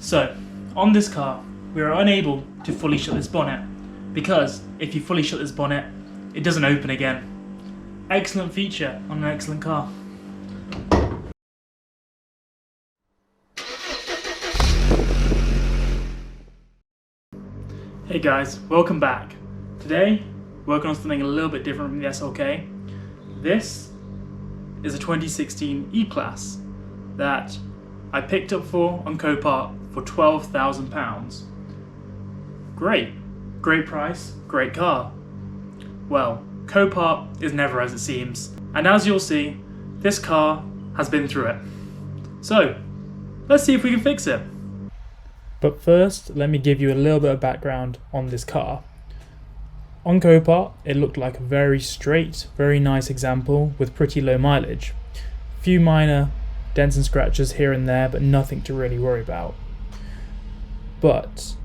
So, on this car, we are unable to fully shut this bonnet because if you fully shut this bonnet, it doesn't open again. Excellent feature on an excellent car. Hey guys, welcome back. Today, working on something a little bit different from the SLK. This is a 2016 E-Class that I picked up on Copart for £12,000. Great price, great car. Well, Copart is never as it seems, and as you'll see, this car has been through it. So, let's see if we can fix it. But first, let me give you a little bit of background on this car. On Copart, it looked like a very straight, very nice example with pretty low mileage. Few minor dents and scratches here and there, but nothing to really worry about. But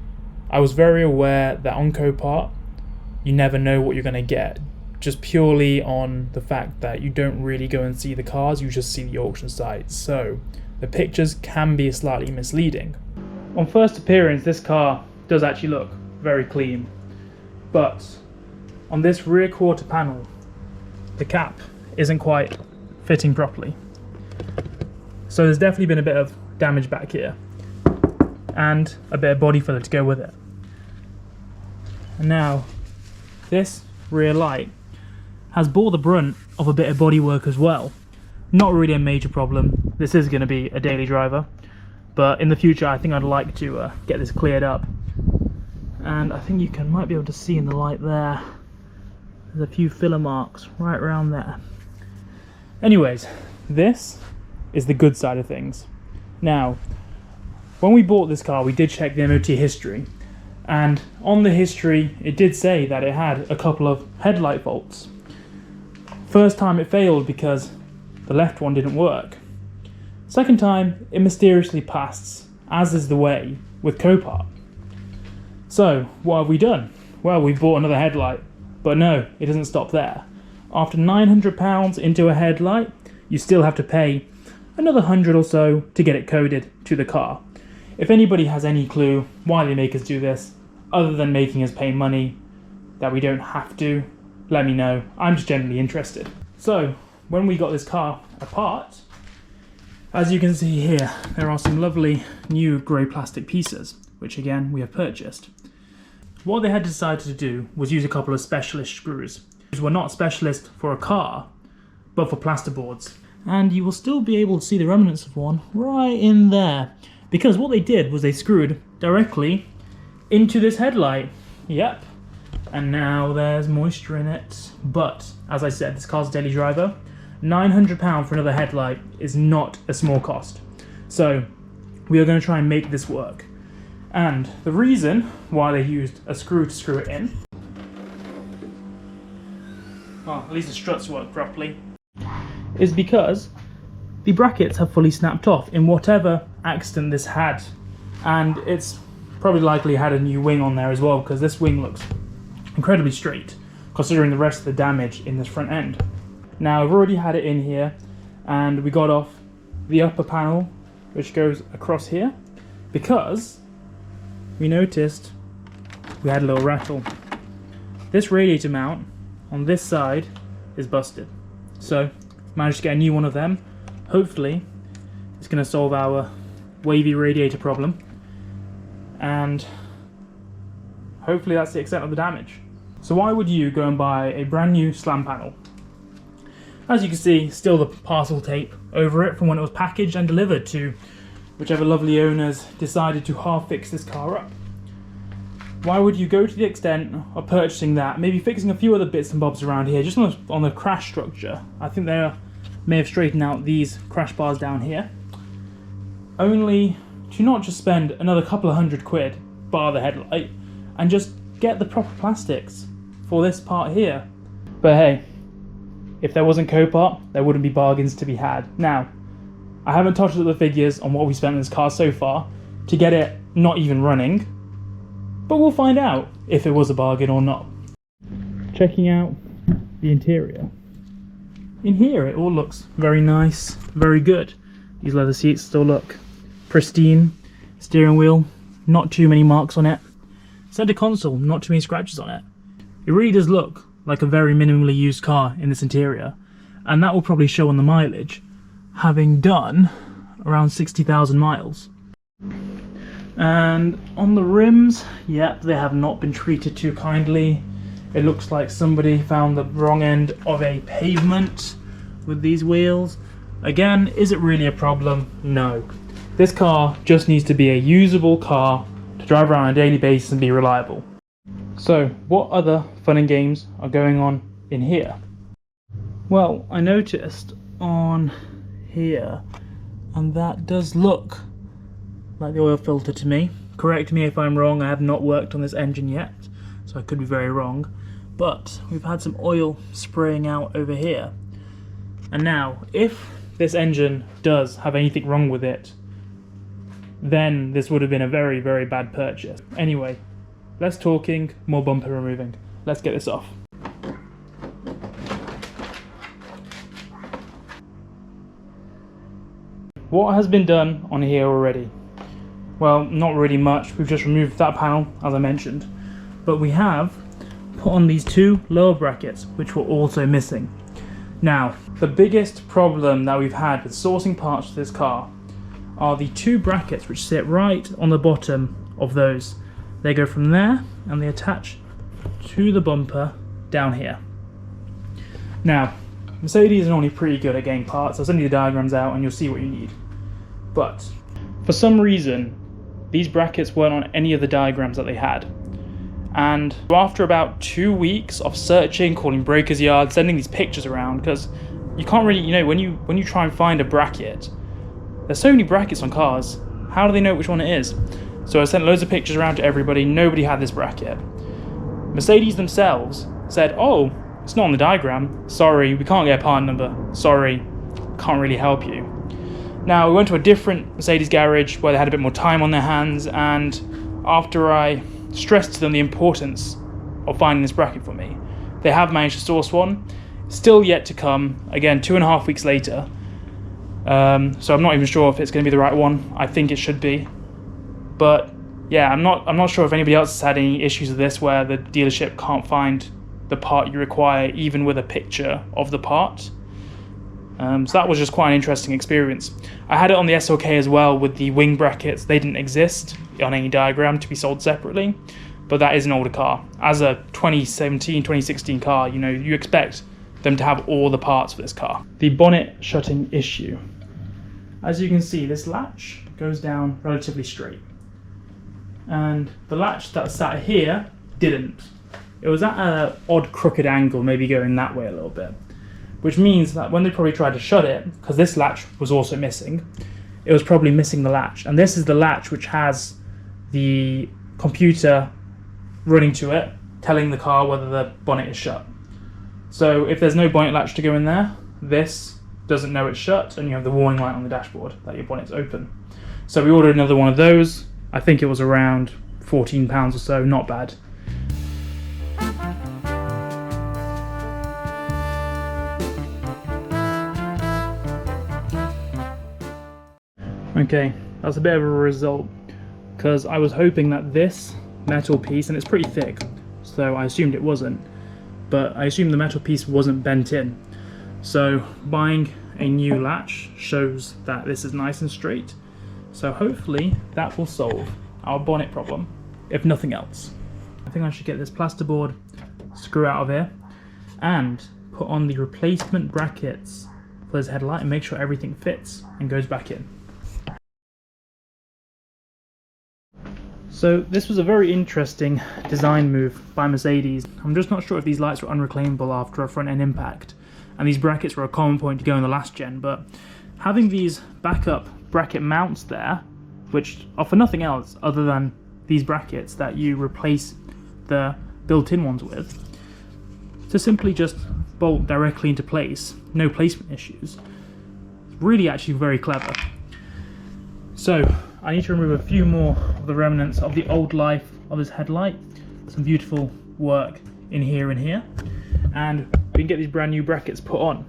I was very aware that on Copart, you never know what you're going to get, just purely on the fact that you don't really go and see the cars, you just see the auction site. So the pictures can be slightly misleading. On first appearance, this car does actually look very clean, but on this rear quarter panel, the cap isn't quite fitting properly. So there's definitely been a bit of damage back here, and a bit of body filler to go with it. And now, this rear light has bore the brunt of a bit of bodywork as well. Not really a major problem. This is going to be a daily driver, but in the future I think I'd like to get this cleared up. And I think you might be able to see in the light there, there's a few filler marks right around there. Anyways, this is the good side of things. Now, when we bought this car, we did check the MOT history, and on the history it did say that it had a couple of headlight faults. First time it failed because the left one didn't work. Second time it mysteriously passed, as is the way with Copart. So what have we done? Well, we bought another headlight, but no, it doesn't stop there. After £900 into a headlight, you still have to pay another 100 or so to get it coded to the car. If anybody has any clue why they make us do this, other than making us pay money that we don't have to, let me know. I'm just generally interested. So, when we got this car apart, as you can see here, there are some lovely new grey plastic pieces, which again, we have purchased. What they had decided to do was use a couple of specialist screws. These were not specialist for a car, but for plasterboards. And you will still be able to see the remnants of one right in there, because what they did was they screwed directly into this headlight. Yep, and now there's moisture in it. But as I said, this car's a daily driver. £900 for another headlight is not a small cost, so we are going to try and make this work. And the reason why they used a screw to screw it in, well, at least the struts work properly, is because the brackets have fully snapped off in whatever accident this had, and it's probably likely had a new wing on there as well, because this wing looks incredibly straight considering the rest of the damage in this front end. Now I've already had it in here, and we got off the upper panel which goes across here because we noticed we had a little rattle. This radiator mount on this side is busted, so managed to get a new one of them. Hopefully it's going to solve our wavy radiator problem, and hopefully that's the extent of the damage. So why would you go and buy a brand new slam panel? As you can see, still the parcel tape over it from when it was packaged and delivered to whichever lovely owners decided to half fix this car up. Why would you go to the extent of purchasing that, maybe fixing a few other bits and bobs around here, just on the crash structure? I think they may have straightened out these crash bars down here, only to not just spend another couple of £100, bar the headlight, and just get the proper plastics for this part here. But hey, if there wasn't Copart, there wouldn't be bargains to be had. Now, I haven't touched up the figures on what we spent on this car so far to get it not even running, but we'll find out if it was a bargain or not. Checking out the interior. In here it all looks very nice, very good. These leather seats still look pristine. Steering wheel, not too many marks on it. Center console, not too many scratches on it. It really does look like a very minimally used car in this interior, and that will probably show on the mileage, having done around 60,000 miles. And on the rims, yep, they have not been treated too kindly. It looks like somebody found the wrong end of a pavement with these wheels. Again, is it really a problem? No. This car just needs to be a usable car to drive around on a daily basis and be reliable. So, what other fun and games are going on in here? Well, I noticed on here, and that does look like the oil filter to me. Correct me if I'm wrong, I have not worked on this engine yet, so I could be very wrong. But we've had some oil spraying out over here. And now, if this engine does have anything wrong with it, then this would have been a very, very bad purchase. Anyway, less talking, more bumper removing. Let's get this off. What has been done on here already? Well, not really much. We've just removed that panel, as I mentioned. But we have put on these two lower brackets, which were also missing. Now, the biggest problem that we've had with sourcing parts for this car are the two brackets which sit right on the bottom of those. They go from there and they attach to the bumper down here. Now, Mercedes is normally pretty good at getting parts. I'll send you the diagrams out and you'll see what you need. But for some reason, these brackets weren't on any of the diagrams that they had. And after about 2 weeks of searching, calling Breakers Yard, sending these pictures around, because you can't really, you know, when you try and find a bracket, there's so many brackets on cars, how do they know which one it is? So I sent loads of pictures around to everybody, nobody had this bracket. Mercedes themselves said, oh, it's not on the diagram, sorry, we can't get a part number, sorry, can't really help you. Now we went to a different Mercedes garage where they had a bit more time on their hands, and after I stressed to them the importance of finding this bracket for me, they have managed to source one, still yet to come, again 2.5 weeks later. So I'm not even sure if it's going to be the right one. I think it should be, but yeah, I'm not sure if anybody else has had any issues with this where the dealership can't find the part you require even with a picture of the part. So that was just quite an interesting experience. I had it on the SLK as well with the wing brackets. They didn't exist on any diagram to be sold separately, but that is an older car. As a 2017, 2016 car, you know, you expect them to have all the parts for this car. The bonnet shutting issue. As you can see, this latch goes down relatively straight, and the latch that sat here didn't. It was at an odd crooked angle, maybe going that way a little bit, which means that when they probably tried to shut it, because this latch was also missing, it was probably missing the latch. And this is the latch which has the computer running to it, telling the car whether the bonnet is shut. So if there's no bonnet latch to go in there, this doesn't know it's shut, and you have the warning light on the dashboard that your bonnet's open. So we ordered another one of those. I think it was around £14 or so, not bad. Okay, that's a bit of a result, because I was hoping that this metal piece, and it's pretty thick, so I assumed it wasn't, but I assumed the metal piece wasn't bent in. So buying a new latch shows that this is nice and straight, so hopefully that will solve our bonnet problem, if nothing else. I think I should get this plasterboard screw out of here and put on the replacement brackets for this headlight and make sure everything fits and goes back in. So this was a very interesting design move by Mercedes. I'm just not sure if these lights were unreclaimable after a front end impact, and these brackets were a common point to go in the last gen, but having these backup bracket mounts there, which are for nothing else other than these brackets that you replace the built-in ones with, to simply just bolt directly into place, no placement issues, really actually very clever. So I need to remove a few more of the remnants of the old life of this headlight. Some beautiful work in here and here, and we can get these brand new brackets put on.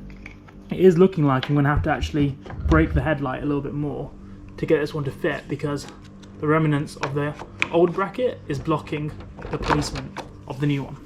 It is looking like I'm going to have to actually break the headlight a little bit more to get this one to fit, because the remnants of the old bracket is blocking the placement of the new one.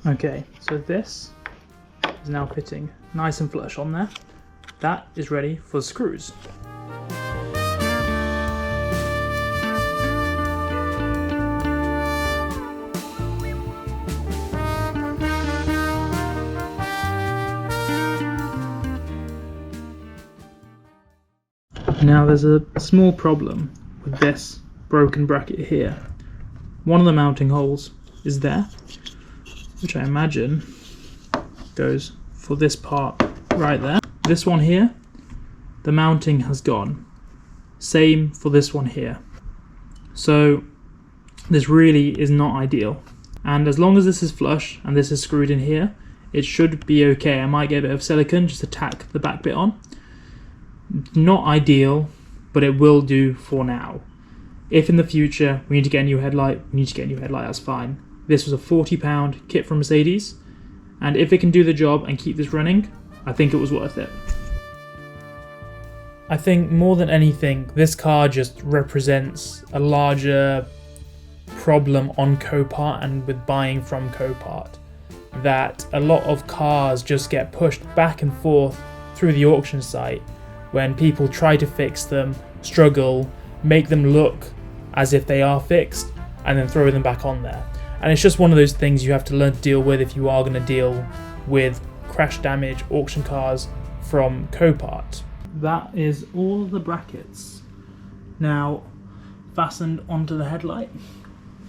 Okay, so this is now fitting nice and flush on there. That is ready for screws. Now there's a small problem with this broken bracket here. One of the mounting holes is there, which I imagine goes for this part right there. This one here, the mounting has gone. Same for this one here. So this really is not ideal. And as long as this is flush and this is screwed in here, it should be okay. I might get a bit of silicone just to tack the back bit on. Not ideal, but it will do for now. If in the future we need to get a new headlight, that's fine. This was a £40 kit from Mercedes, and if it can do the job and keep this running, I think it was worth it. I think more than anything, this car just represents a larger problem on Copart and with buying from Copart. That a lot of cars just get pushed back and forth through the auction site when people try to fix them, struggle, make them look as if they are fixed, and then throw them back on there. And it's just one of those things you have to learn to deal with if you are going to deal with crash damage auction cars from Copart. That is all the brackets now fastened onto the headlight.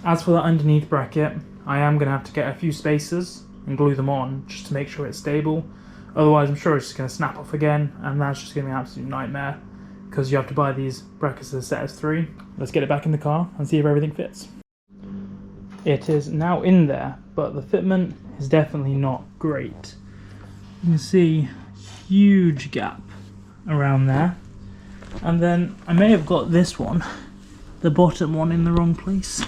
As for the underneath bracket, I am going to have to get a few spacers and glue them on just to make sure it's stable. Otherwise I'm sure it's just going to snap off again, and that's just going to be an absolute nightmare because you have to buy these brackets as a set of 3. Let's get it back in the car and see if everything fits. It is now in there, but the fitment is definitely not great. You can see huge gap around there, and then I may have got this one, the bottom one, in the wrong place.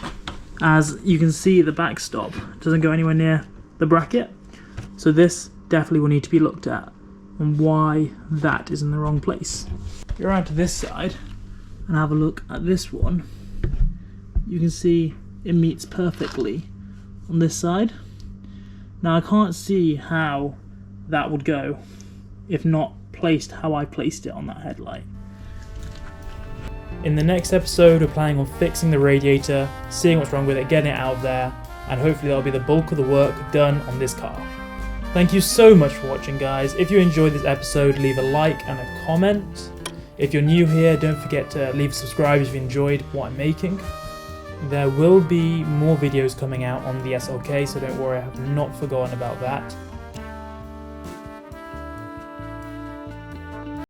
As you can see, the backstop doesn't go anywhere near the bracket, so this definitely will need to be looked at and why that is in the wrong place. Go around to this side and have a look at this one. You can see it meets perfectly on this side. Now I can't see how that would go if not placed how I placed it on that headlight. In the next episode we're planning on fixing the radiator, seeing what's wrong with it, getting it out there, and hopefully that'll be the bulk of the work done on this car. Thank you so much for watching, guys. If you enjoyed this episode, leave a like and a comment. If you're new here, don't forget to leave a subscribe if you enjoyed what I'm making. There will be more videos coming out on the SLK, so don't worry, I have not forgotten about that.